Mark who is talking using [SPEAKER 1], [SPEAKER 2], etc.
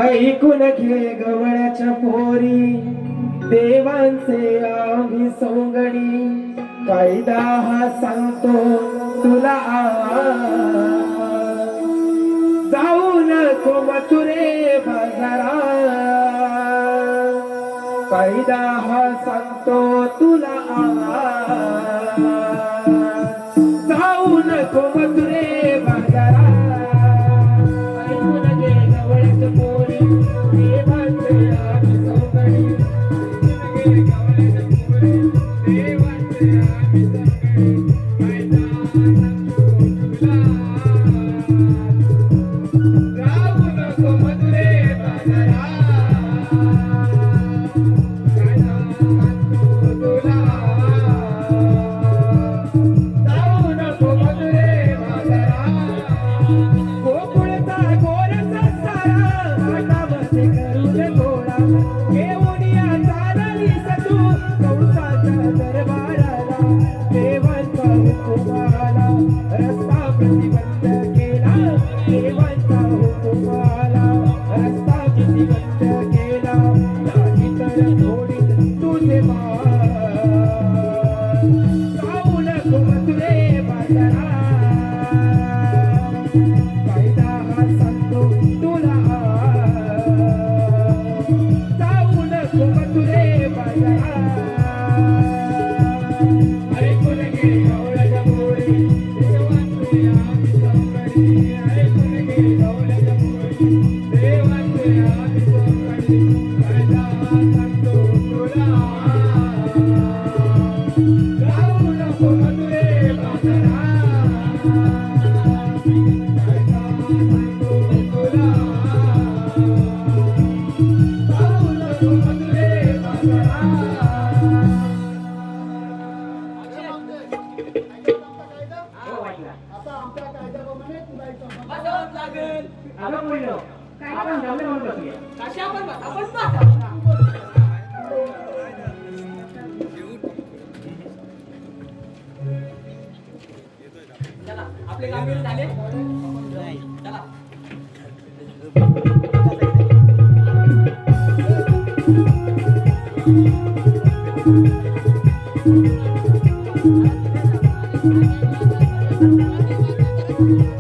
[SPEAKER 1] ऐकून घे गवळ्याच्या पोरी देवांचे आम्ही सोंगणी कायदा हा सांगतो तुला जाऊ नको मथुरे बाजारा कायदा हा सांगतो तुला जाऊ नको मथुरे बाजारा ऐकून घे गवळ्याच्या पोरी देवांचे आम्ही सोंगणी रस्ता प्रतिबंध केला देवांचा हुकुमाला रस्ता प्रतिबंध केला नाही तर थोडीत तुझे जाऊ नको मथुरे बाजारा कायदा हा सांगतो तुला जाऊ नको मथुरे बाजारा ऐकून घे गवळ्याच्या पोरी देवांचे आम्ही सोंगणी ऐकून घे गवळ्याच्या पोरी देवांचे आम्ही सोंगणी कायदा हा सांगतो तुला जाऊ नको मथुरे बाजारा कायदा हा सांगतो तुला जाऊ नको मथुरे बाजारा
[SPEAKER 2] अगं बोललो काय पण झालं म्हणतो
[SPEAKER 3] कशा पण आपण चला आपले काम झाले चला
[SPEAKER 4] Thank you.